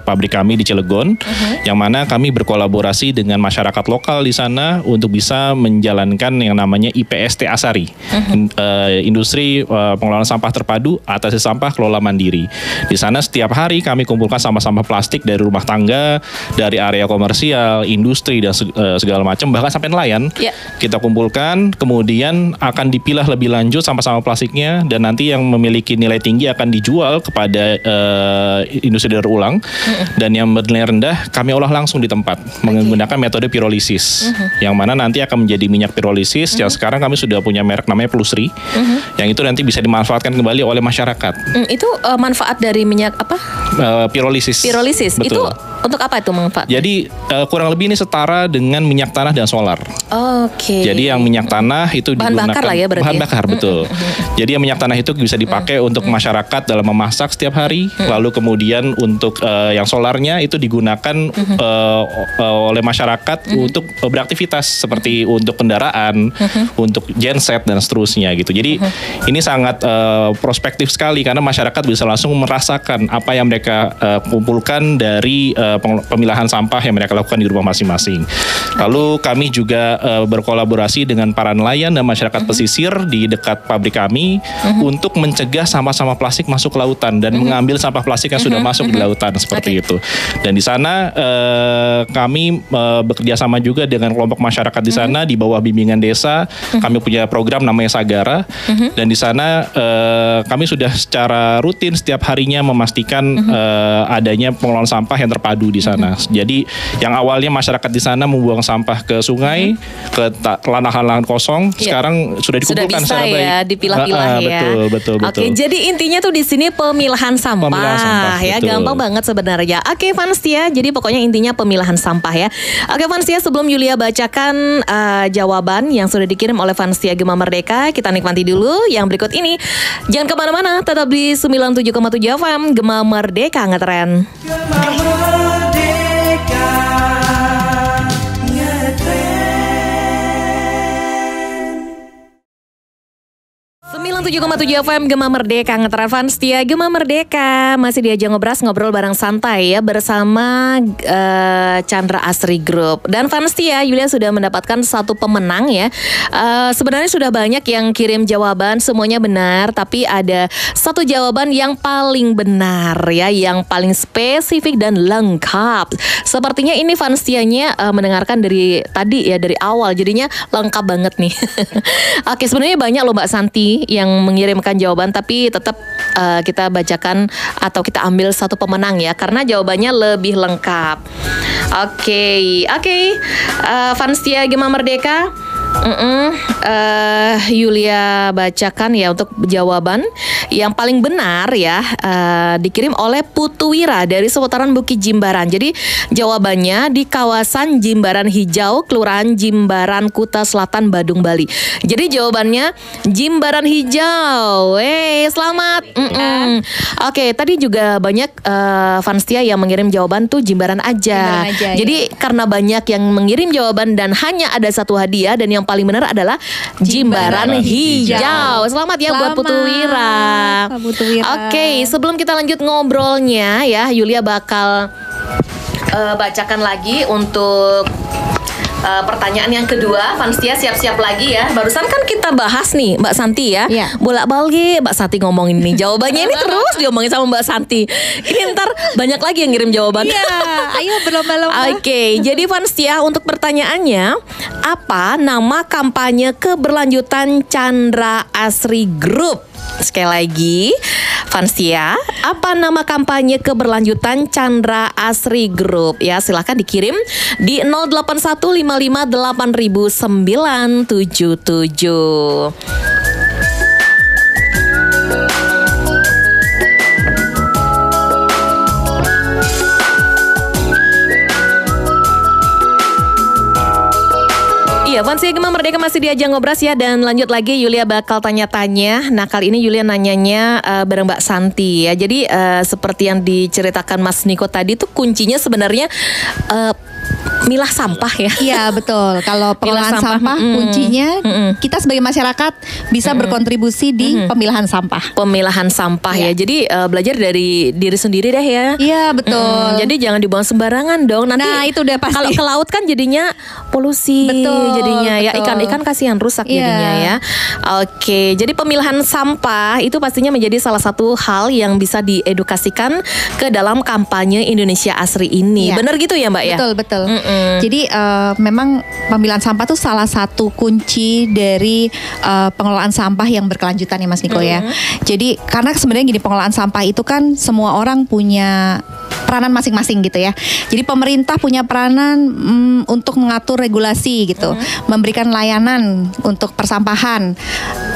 B: pabrik kami di Cilegon, yang mana kami berkolaborasi dengan masyarakat lokal di sana untuk bisa menjalankan yang namanya IPST Asari, Industri Pengelolaan Sampah Terpadu Atasi Sampah Kelola Mandiri. Di sana setiap hari kami kumpulkan sampah-sampah plastik dari rumah tangga, dari area komersial, industri dan segala macam, bahkan sampai nelayan. Kita kumpulkan, kemudian akan dipilah lebih lanjut sampah-sampah plastiknya, dan nanti yang memiliki nilai tinggi akan dijual kepada industri daur ulang, dan yang bernilai rendah kami olah langsung di tempat menggunakan metode pirolisis, yang mana nanti akan menjadi minyak pirolisis yang sekarang kami sudah punya merek namanya Plusri, yang itu nanti bisa dimanfaatkan kembali oleh masyarakat masyarakat.
A: Itu manfaat dari minyak apa?
B: Pirolisis.
A: Pirolisis.
B: Betul.
A: Itu untuk apa itu manfaat?
B: Jadi kurang lebih ini setara dengan minyak tanah dan solar.
A: Oke.
B: Jadi yang minyak tanah itu
A: bahan
B: digunakan
A: bakar lah ya berarti.
B: Bahan bakar, betul. Jadi yang minyak tanah itu bisa dipakai untuk masyarakat dalam memasak setiap hari. Lalu kemudian untuk yang solarnya itu digunakan oleh masyarakat untuk beraktivitas seperti untuk kendaraan, untuk genset dan seterusnya gitu. Jadi ini sangat prospektif sekali karena masyarakat bisa langsung merasakan apa yang mereka kumpulkan dari pemilahan sampah yang mereka lakukan di rumah masing-masing. Lalu kami juga berkolaborasi dengan para nelayan dan masyarakat pesisir di dekat pabrik kami untuk mencegah sampah-sampah plastik masuk ke lautan dan mengambil sampah plastik yang sudah masuk di lautan seperti itu. Dan di sana kami bekerja sama juga dengan kelompok masyarakat di sana di bawah bimbingan desa. Kami punya program namanya Sagara dan di sana kami sudah secara rutin setiap harinya memastikan adanya pengelolaan sampah yang terpadu di sana. Jadi yang awalnya masyarakat di sana membuang sampah ke sungai, ke lahan-lahan kosong, sekarang sudah dikumpulkan
A: secara baik. Ya, dipilah-pilah ya.
B: Betul.
A: Oke, jadi intinya tuh di sini pemilahan sampah ya, betul. Gampang banget sebenarnya. Oke, Vanstia, jadi pokoknya intinya pemilahan sampah ya. Oke, Vanstia, sebelum Yulia bacakan jawaban yang sudah dikirim oleh Vanstia Gema Merdeka, kita nikmati dulu yang berikut ini. Jangan kemana-mana, tetap di 97,7 FM Gema Merdeka Ngetren.
D: Gema Merdeka Ngetren.
A: 97,7 FM Gema Merdeka Ngetren. Vanstia Gema Merdeka masih diajak ngobrol bareng santai ya bersama Chandra Asri Group. Dan Vanstia, Yulia sudah mendapatkan satu pemenang ya. Sebenarnya sudah banyak yang kirim jawaban, semuanya benar, tapi ada satu jawaban yang paling benar ya, yang paling spesifik dan lengkap. Sepertinya ini Vanstianya mendengarkan dari tadi ya, dari awal, jadinya lengkap banget nih. Oke, sebenarnya banyak loh Mbak Santi yang mengirimkan jawaban, tapi tetap kita bacakan atau kita ambil satu pemenang ya, karena jawabannya lebih lengkap. Oke. Vanstia Gema Merdeka, Yulia bacakan ya untuk jawaban yang paling benar ya, dikirim oleh Putu Wira dari seputaran Bukit Jimbaran. Jadi jawabannya di kawasan Jimbaran Hijau, Kelurahan Jimbaran, Kuta Selatan, Badung, Bali. Jadi jawabannya Jimbaran Hijau. Selamat. Oke, tadi juga banyak Vanstia yang mengirim jawaban tuh Jimbaran aja. Jadi karena banyak yang mengirim jawaban dan hanya ada satu hadiah, dan yang paling benar adalah Jimbaran Hijau. Selamat ya buat Putu Wira. Oke, sebelum kita lanjut ngobrolnya ya, Yulia bakal bacakan lagi untuk pertanyaan yang kedua. Vanstia siap-siap lagi ya. Barusan kan kita bahas nih Mbak Santi ya, bolak-balik Mbak Santi ngomongin nih jawabannya ini terus diomongin sama Mbak Santi. Ini ntar banyak lagi yang ngirim jawaban.
C: Ayo berlomba-lomba.
A: Oke, jadi Vanstia untuk pertanyaannya, apa nama kampanye keberlanjutan Chandra Asri Group? Sekali lagi, Vanstia, apa nama kampanye keberlanjutan Chandra Asri Group? Ya, silahkan dikirim di 0815588977. Iya, Vanstia Gema Merdeka masih diajak ngobras ya, dan lanjut lagi Yulia bakal tanya-tanya. Nah, kali ini Yulia nanyanya bareng Mbak Santi ya. Jadi seperti yang diceritakan Mas Niko tadi tuh kuncinya sebenarnya milah sampah ya.
C: Iya betul. Kalau pengelolaan sampah kuncinya kita sebagai masyarakat bisa berkontribusi di pemilahan sampah.
A: Pemilahan sampah ya. Jadi belajar dari diri sendiri deh ya.
C: Iya betul.
A: Jadi jangan dibuang sembarangan dong. Nanti
C: itu udah pasti.
A: Kalau ke laut kan jadinya polusi.
C: Betul.
A: Jadinya ya, ikan-ikan kasihan rusak jadinya ya. Oke, jadi pemilahan sampah itu pastinya menjadi salah satu hal yang bisa diedukasikan ke dalam kampanye Indonesia Asri ini. Benar gitu ya Mbak ya?
C: Betul. Jadi memang pemilahan sampah tuh salah satu kunci dari pengelolaan sampah yang berkelanjutan ya Mas Niko ya. Jadi karena sebenarnya gini, pengelolaan sampah itu kan semua orang punya peranan masing-masing gitu ya. Jadi pemerintah punya peranan untuk mengatur regulasi gitu, memberikan layanan untuk persampahan.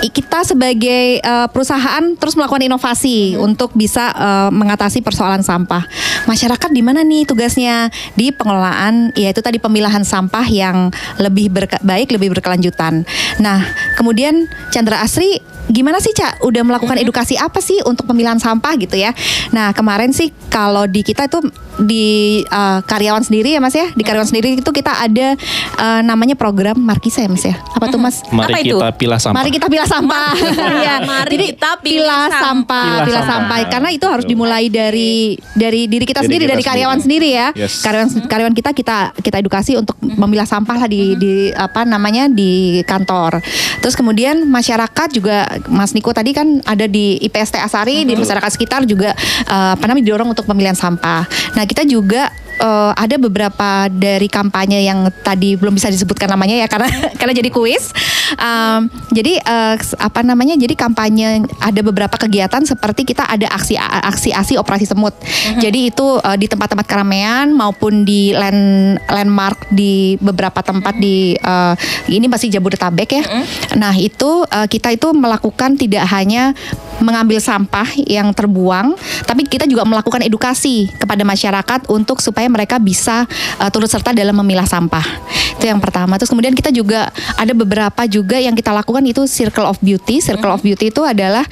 C: Kita sebagai perusahaan terus melakukan inovasi untuk bisa mengatasi persoalan sampah. Masyarakat di mana nih tugasnya? Di pengelolaan, yaitu tadi pemilahan sampah yang lebih baik, lebih berkelanjutan. Nah, kemudian Chandra Asri gimana sih Cak? Udah melakukan edukasi apa sih untuk pemilahan sampah gitu ya? Nah kemarin sih kalau di kita itu di karyawan sendiri ya Mas ya, di karyawan sendiri itu kita ada namanya program Markisa ya Mas ya. Apa tuh Mas?
B: Mari
A: apa
B: kita pilah sampah.
C: Mari kita pilah sampah. Iya.
A: Mari
C: Jadi
A: kita
C: pilah sampah. Karena itu harus dimulai dari diri kita sendiri, dari karyawan sendiri ya.
B: Yes.
C: Karyawan kita edukasi untuk memilah sampah lah di apa namanya di kantor. Terus kemudian masyarakat juga Mas Niko tadi kan ada di IPST Asari, di masyarakat sekitar juga didorong untuk pemilihan sampah. Nah kita juga ada beberapa dari kampanye yang tadi belum bisa disebutkan namanya ya karena jadi kuis. Jadi kampanye ada beberapa kegiatan seperti kita ada aksi operasi semut. Jadi itu di tempat-tempat keramaian maupun di landmark di beberapa tempat di ini masih Jabodetabek ya. Nah itu kita itu melakukan tidak hanya mengambil sampah yang terbuang, tapi kita juga melakukan edukasi kepada masyarakat untuk supaya mereka bisa turut serta dalam memilah sampah. Itu yang pertama. Terus kemudian kita juga ada beberapa juga yang kita lakukan itu Circle of Beauty. Circle of Beauty itu adalah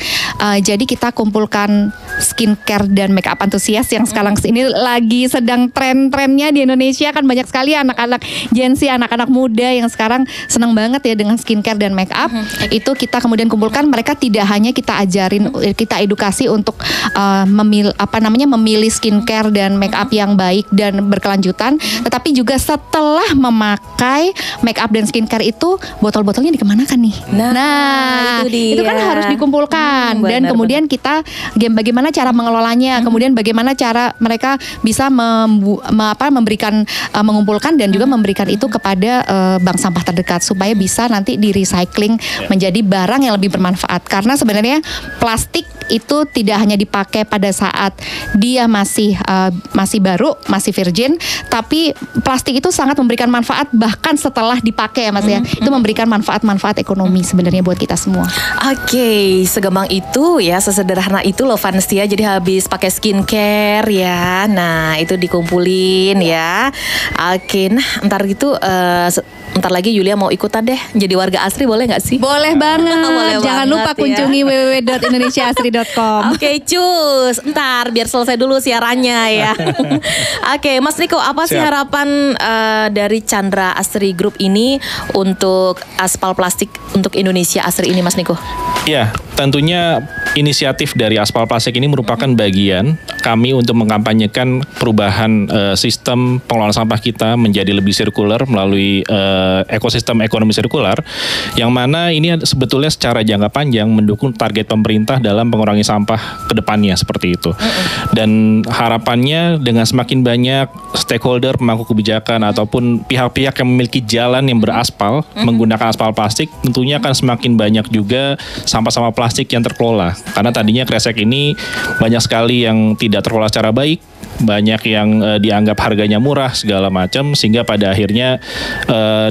C: jadi kita kumpulkan skincare dan makeup antusias yang sekarang ini lagi sedang tren-trennya di Indonesia kan banyak sekali anak-anak Gen Z, anak-anak muda yang sekarang senang banget ya dengan skincare dan makeup. Itu kita kemudian kumpulkan, mereka tidak hanya kita ajarin, kita edukasi untuk memilih skincare dan makeup yang baik dan berkelanjutan, tetapi juga setelah memakai makeup dan skincare itu botol-botolnya dikemanakan nih? Nah itu kan harus dikumpulkan dan kemudian kita bagaimana cara mengelolanya, kemudian bagaimana cara mereka bisa memberikan mengumpulkan dan juga memberikan itu kepada bank sampah terdekat supaya bisa nanti di recycling menjadi barang yang lebih bermanfaat. Karena sebenarnya plastik itu tidak hanya dipakai pada saat dia masih baru, masih virgin, tapi plastik itu sangat memberikan manfaat bahkan setelah dipakai ya Mas ya. Itu memberikan manfaat-manfaat ekonomi sebenarnya buat kita semua.
A: Oke, segampang itu ya, sesederhana itu loh Vanstia. Jadi habis pakai skincare ya, nah itu dikumpulin ya. Oke, nah ntar lagi Yulia mau ikutan deh jadi warga asri, boleh nggak sih?
C: Boleh banget.
A: Boleh
C: Jangan
A: banget,
C: lupa
A: ya.
C: kunjungi www.indonesiaasri.com.
A: Oke, cus. Ntar biar selesai dulu siarannya ya. Oke, Mas Niko, apa sih harapan dari Chandra Asri Group ini untuk aspal plastik untuk Indonesia Asri ini, Mas Niko?
B: Ya, tentunya inisiatif dari aspal plastik ini merupakan bagian kami untuk mengkampanyekan perubahan sistem pengelolaan sampah kita menjadi lebih sirkular melalui ekosistem ekonomi sirkular, yang mana ini sebetulnya secara jangka panjang mendukung target pemerintah dalam mengurangi sampah ke depannya seperti itu. Dan harapannya dengan semakin banyak stakeholder, pemangku kebijakan ataupun pihak-pihak yang memiliki jalan yang beraspal menggunakan aspal plastik, tentunya akan semakin banyak juga sampah-sampah plastik yang terkelola. Karena tadinya kresek ini banyak sekali yang tidak terkelola secara baik, banyak yang dianggap harganya murah segala macam, sehingga pada akhirnya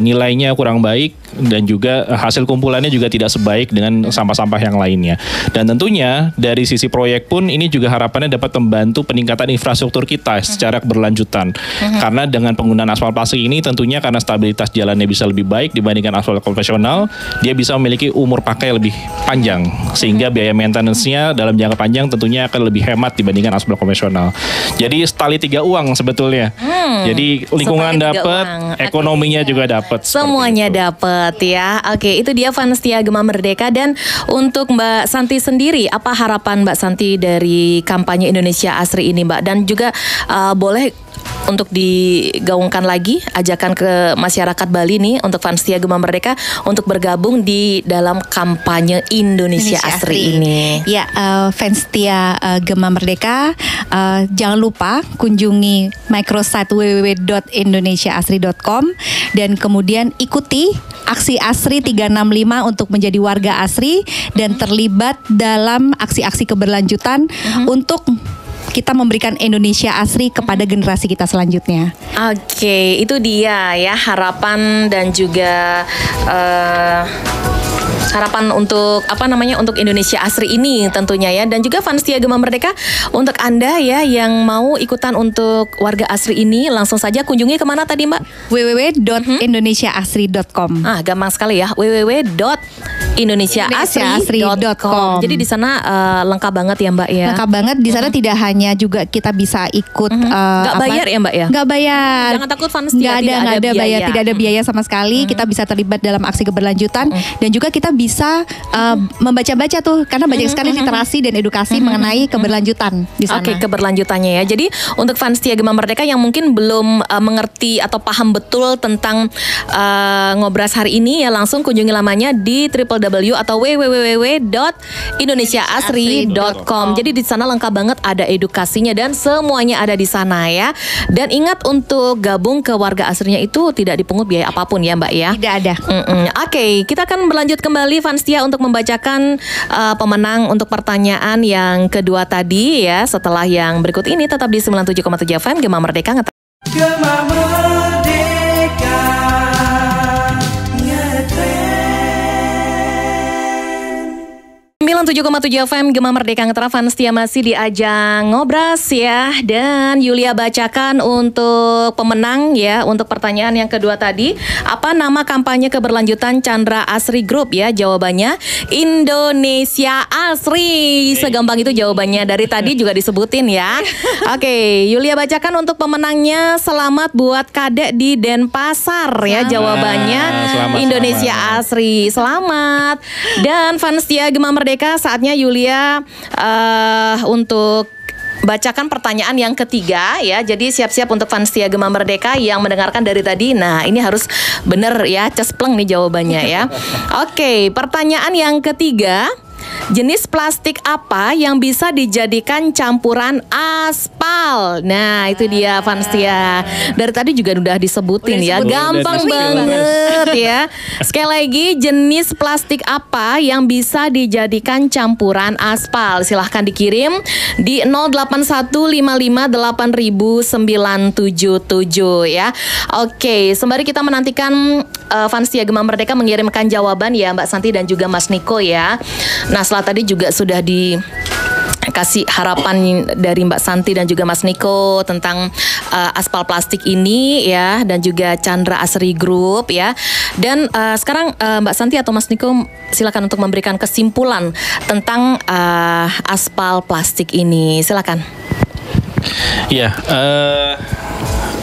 B: nilainya kurang baik dan juga hasil kumpulannya juga tidak sebaik dengan sampah-sampah yang lainnya. Dan tentunya dari sisi proyek pun ini juga harapannya dapat membantu peningkatan infrastruktur kita secara berlanjutan. Karena dengan penggunaan aspal plastik ini tentunya karena stabilitas jalannya bisa lebih baik dibandingkan aspal konvensional, dia bisa memiliki umur pakai lebih panjang, sehingga biaya maintenance-nya dalam jangka panjang tentunya akan lebih hemat dibandingkan aspal konvensional. Jadi setali tiga uang sebetulnya. Jadi lingkungan dapat, ekonominya juga dapat.
A: Semuanya dapat ya. Oke, itu dia Vanstia Gema Merdeka. Dan untuk Mbak Santi sendiri, apa harapan Mbak Santi dari kampanye Indonesia Asri ini, Mbak? Dan juga boleh untuk digaungkan lagi ajakan ke masyarakat Bali nih untuk Vanstia Gema Merdeka untuk bergabung di dalam kampanye Indonesia Asri ini.
C: Ya, Vanstia Gema Merdeka, jangan lupa kunjungi microsite www.indonesiaasri.com dan kemudian ikuti aksi Asri 365 untuk menjadi warga Asri dan terlibat dalam aksi-aksi keberlanjutan untuk kita memberikan Indonesia asri kepada generasi kita selanjutnya.
A: Oke, itu dia ya harapan dan juga harapan untuk untuk Indonesia asri ini tentunya ya, dan juga fans setia Gema Merdeka, untuk Anda ya yang mau ikutan untuk warga asri ini, langsung saja kunjungi kemana tadi Mbak?
C: www.indonesiaasri.com.
A: Gampang sekali ya, www.indonesiaasri.com. Jadi di sana lengkap banget ya Mbak ya.
C: Lengkap banget di sana, tidak hanya juga kita bisa ikut
A: nggak bayar ya Mbak ya?
C: Nggak bayar.
A: Jangan takut fans setia,
C: nggak ada bayar, tidak ada biaya sama sekali. Kita bisa terlibat dalam aksi keberlanjutan dan juga kita bisa membaca-baca tuh, karena banyak sekali literasi dan edukasi mengenai keberlanjutan di sana.
A: Oke, keberlanjutannya ya. Jadi untuk fans setia Gema Merdeka yang mungkin belum mengerti atau paham betul tentang Ngobras hari ini ya, langsung kunjungi lamanya di www atau www.indonesiaasri.com. Jadi di sana lengkap banget, ada edukasinya dan semuanya ada di sana ya. Dan ingat, untuk gabung ke warga asrinya itu tidak dipungut biaya apapun ya Mbak ya.
C: Tidak ada.
A: Oke, kita akan berlanjut kembali fans setia untuk membacakan pemenang untuk pertanyaan yang kedua tadi ya. Setelah yang berikut ini, tetap di 97,7 FM Gema Merdeka.
D: Gema Merdeka ngetren.
A: 97,7 FM Gema Merdeka ngetren, fans setia masih di ajang Ngobras ya. Dan Yulia bacakan untuk pemenang ya, untuk pertanyaan yang kedua tadi. Apa nama kampanye keberlanjutan Chandra Asri Group ya? Jawabannya Indonesia Asri. Segampang itu jawabannya, dari tadi juga disebutin ya. Oke, Yulia bacakan untuk pemenangnya. Selamat buat Kadek di Denpasar ya. Jawabannya Indonesia Asri. Selamat. Dan fans setia Gema Merdeka, saatnya Yulia untuk bacakan pertanyaan yang ketiga ya. Jadi siap-siap untuk fans setia Gema Merdeka yang mendengarkan dari tadi. Nah, ini harus bener ya, cespleng nih jawabannya ya. Oke, pertanyaan yang ketiga. Jenis plastik apa yang bisa dijadikan campuran aspal? Nah, itu dia fans setia. Dari tadi juga udah disebutin ya. Gampang banget ya. Sekali lagi, jenis plastik apa yang bisa dijadikan campuran aspal? Silahkan dikirim di 081558977 ya. Oke, sembari kita menantikan fans setia Gema Merdeka mengirimkan jawaban ya, Mbak Santi dan juga Mas Niko ya. Nah, setelah tadi juga sudah dikasih harapan dari Mbak Santi dan juga Mas Niko tentang aspal plastik ini ya, dan juga Chandra Asri Group ya. Dan sekarang Mbak Santi atau Mas Niko silakan untuk memberikan kesimpulan tentang aspal plastik ini. Silakan.
B: Ya,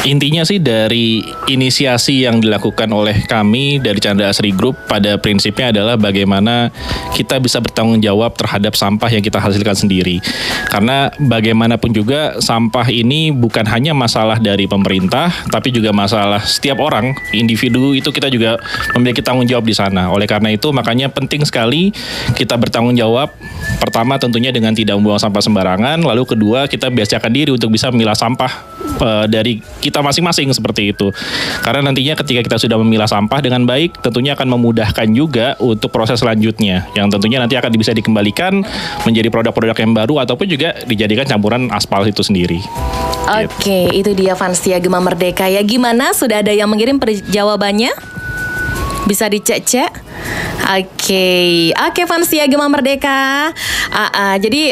B: intinya sih dari inisiasi yang dilakukan oleh kami dari Chandra Asri Group, pada prinsipnya adalah bagaimana kita bisa bertanggung jawab terhadap sampah yang kita hasilkan sendiri. Karena bagaimanapun juga sampah ini bukan hanya masalah dari pemerintah, tapi juga masalah setiap orang, individu itu kita juga memiliki tanggung jawab di sana. Oleh karena itu makanya penting sekali kita bertanggung jawab. Pertama tentunya dengan tidak membuang sampah sembarangan, lalu kedua kita biasakan diri untuk bisa memilah sampah dari kita masing-masing seperti itu. Karena nantinya ketika kita sudah memilah sampah dengan baik, tentunya akan memudahkan juga untuk proses selanjutnya, yang tentunya nanti akan bisa dikembalikan menjadi produk-produk yang baru ataupun juga dijadikan campuran aspal itu sendiri.
A: Oke, itu dia fans setia Gema Merdeka ya. Gimana? Sudah ada yang mengirim jawabannya? Bisa dicek-cek. Oke, fans setia Gema Merdeka. Jadi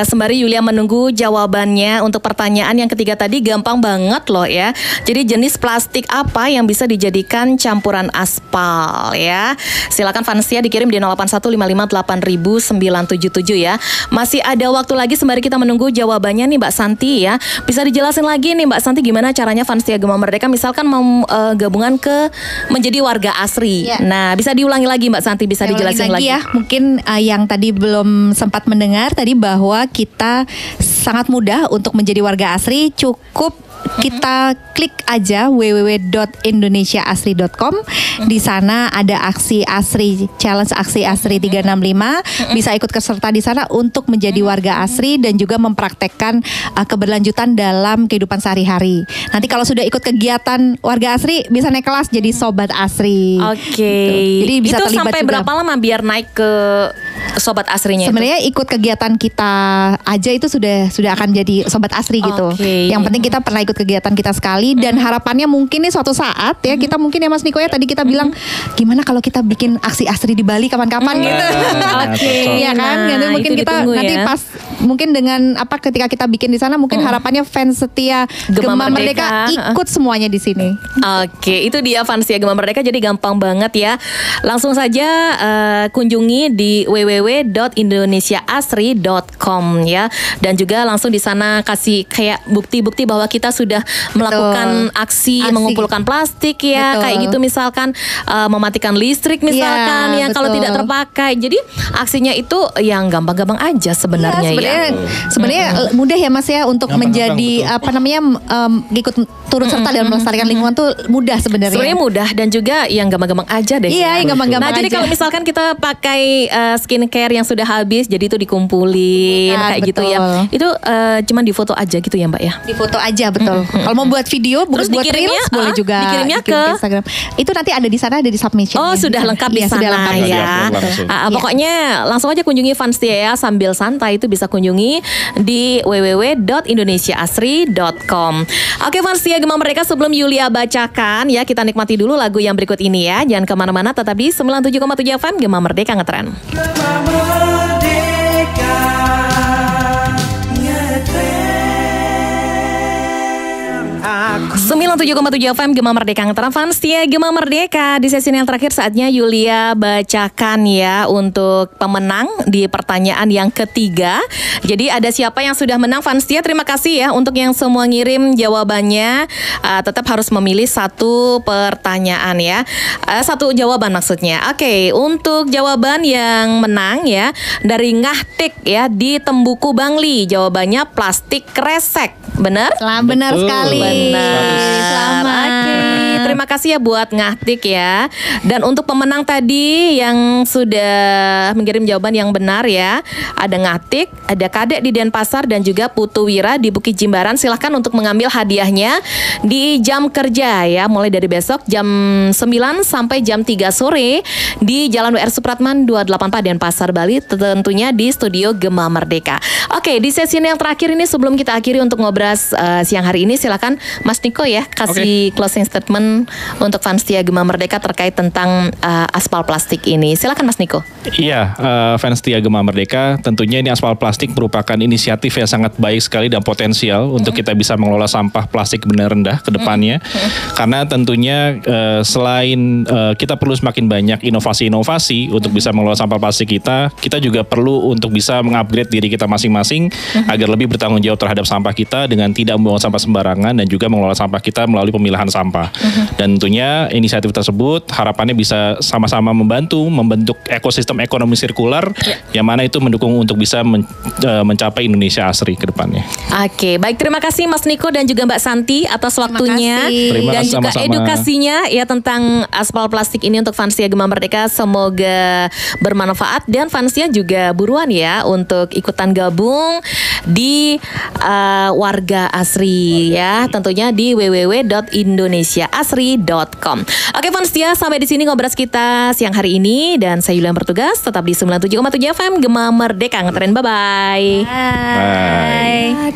A: sembari Yulia menunggu jawabannya untuk pertanyaan yang ketiga tadi, gampang banget loh ya. Jadi jenis plastik apa yang bisa dijadikan campuran aspal ya? Silakan fans setia dikirim di 081558977 ya. Masih ada waktu lagi sembari kita menunggu jawabannya nih Mbak Santi ya. Bisa dijelasin lagi nih Mbak Santi gimana caranya fans setia Gema Merdeka misalkan mau gabungan ke menjadi warga asri.
C: Yeah.
A: Nah, bisa diulangi lagi Mbak Santi, bisa dijelasin lagi
C: ya. Mungkin yang tadi belum sempat mendengar tadi, bahwa kita sangat mudah untuk menjadi warga asri. Cukup kita klik aja www.indonesiaasri.com. Di sana ada aksi asri, challenge aksi asri 365. Bisa ikut serta di sana untuk menjadi warga asri dan juga mempraktekkan keberlanjutan dalam kehidupan sehari-hari. Nanti kalau sudah ikut kegiatan warga asri, bisa naik kelas jadi sobat asri.
A: Oke.
C: Gitu. Jadi bisa
A: itu
C: terlibat
A: sampai
C: juga.
A: Berapa lama biar naik ke Sobat Asrinya itu?
C: Sebenarnya ikut kegiatan kita aja itu sudah akan jadi sobat Asri gitu.
A: Oke.
C: Yang penting kita pernah ikut kegiatan kita sekali dan harapannya mungkin nih suatu saat ya kita mungkin ya Mas Niko ya tadi kita bilang gimana kalau kita bikin aksi Asri di Bali kapan-kapan gitu.
A: Oke.
C: Iya kan?
A: Nah,
C: Nanti mungkin
A: itu
C: kita
A: ditunggu
C: nanti
A: ya.
C: pas mungkin dengan ketika kita bikin di sana mungkin harapannya fans setia
A: Gema
C: Gema
A: Merdeka.
C: Merdeka ikut semuanya di sini.
A: Oke, itu dia fans ya Gema Merdeka, jadi gampang banget ya. Langsung saja kunjungi di www.indonesiaasri.com ya, dan juga langsung di sana kasih kayak bukti-bukti bahwa kita sudah melakukan aksi mengumpulkan plastik ya.
C: Betul.
A: Kayak gitu misalkan mematikan listrik misalkan
C: Iya,
A: yang kalau
C: betul.
A: tidak terpakai. Jadi aksinya itu yang gampang-gampang aja sebenarnya ya.
C: Sebenarnya mudah ya Mas ya untuk
B: Gampang-gampang,
C: menjadi
B: betul.
C: apa namanya ikut turut serta dalam melestarikan lingkungan tuh mudah sebenarnya.
A: Sebenarnya mudah dan juga yang gampang-gampang aja deh.
C: Iya, yang gampang-gampang
A: Nah, jadi
C: aja.
A: kalau misalkan kita pakai skincare yang sudah habis, jadi itu dikumpulin
C: Bukan,
A: kayak gitu ya.
C: betul.
A: Itu cuman difoto aja gitu ya, Mbak ya.
C: Di foto aja betul. Kalau mau buat video,
A: Terus
C: buat
A: dikirimnya,
C: reels boleh juga.
A: dikirimnya
C: dikirim
A: ke
C: Instagram. Itu nanti ada di sana, ada di submission.
A: Oh, sudah lengkap di sana
C: Sudah lengkap di
A: ya.
C: sana.
B: Langsung.
A: Pokoknya langsung aja kunjungi Fanstia ya, sambil santai itu bisa kunjungi di www.indonesiaasri.com. Oke Fanstia Gema Merdeka, sebelum Yulia bacakan ya, kita nikmati dulu lagu yang berikut ini ya. Jangan kemana-mana, tetap di 97,7 FM Gema Merdeka Ngetren.
D: Gema Merdeka ngetren. Aku
A: 97,7 FM Gema Merdeka Ngetren, Fanstia Gema Merdeka. Di sesi yang terakhir saatnya Yulia bacakan ya untuk pemenang di pertanyaan yang ketiga. Jadi ada siapa yang sudah menang Fanstia? Terima kasih ya untuk yang semua ngirim jawabannya. Tetap harus memilih satu pertanyaan ya. Satu jawaban maksudnya. Oke, untuk jawaban yang menang ya dari Ngahtik ya di Tembuku Bangli. Jawabannya plastik kresek. Benar?
C: Benar
B: Betul.
C: sekali.
A: Benar.
C: Selamat.
A: Oke, terima kasih ya buat Ngahtik ya. Dan untuk pemenang tadi yang sudah mengirim jawaban yang benar ya, ada Ngahtik, ada Kadek di Denpasar dan juga Putu Wira di Bukit Jimbaran. Silahkan untuk mengambil hadiahnya di jam kerja ya, mulai dari besok jam 9 sampai jam 3 sore di Jalan WR Supratman 28 Denpasar, Bali, tentunya di studio Gema Merdeka. Oke, di sesi yang terakhir ini sebelum kita akhiri untuk ngobras siang hari ini, silakan Mas Niko ya kasih closing statement untuk Fanstia Gema Merdeka terkait tentang aspal plastik ini. Silakan Mas Niko.
B: Iya, Fanstia Gema Merdeka, tentunya ini aspal plastik merupakan inisiatif yang sangat baik sekali dan potensial untuk kita bisa mengelola sampah plastik benar rendah ke depannya. Karena tentunya selain kita perlu semakin banyak inovasi-inovasi untuk bisa mengelola sampah plastik kita juga perlu untuk bisa mengupgrade diri kita masing-masing agar lebih bertanggung jawab terhadap sampah kita dengan tidak membuang sampah sembarangan dan juga mengelola sampah kita melalui pemilahan sampah. Dan tentunya inisiatif tersebut harapannya bisa sama-sama membentuk ekosistem ekonomi sirkular yang mana itu mendukung untuk bisa mencapai Indonesia Asri ke depannya.
A: Oke, baik, terima kasih Mas Niko dan juga Mbak Santi atas waktunya
C: kasih.
B: Terima
A: dan
B: kasih,
A: juga
B: sama-sama.
A: edukasinya ya tentang aspal plastik ini untuk Fanstia Gema Merdeka. Semoga bermanfaat dan Fanstia juga buruan ya untuk ikutan gabung di Warga Asri ya, tentunya di www.indonesiaasri.com. Oke Fanstia, sampai di sini ngobras kita siang hari ini dan saya Yulia yang bertugas tetap di 97,7 FM Gema Merdeka Ngetren. Bye-bye.
B: Bye.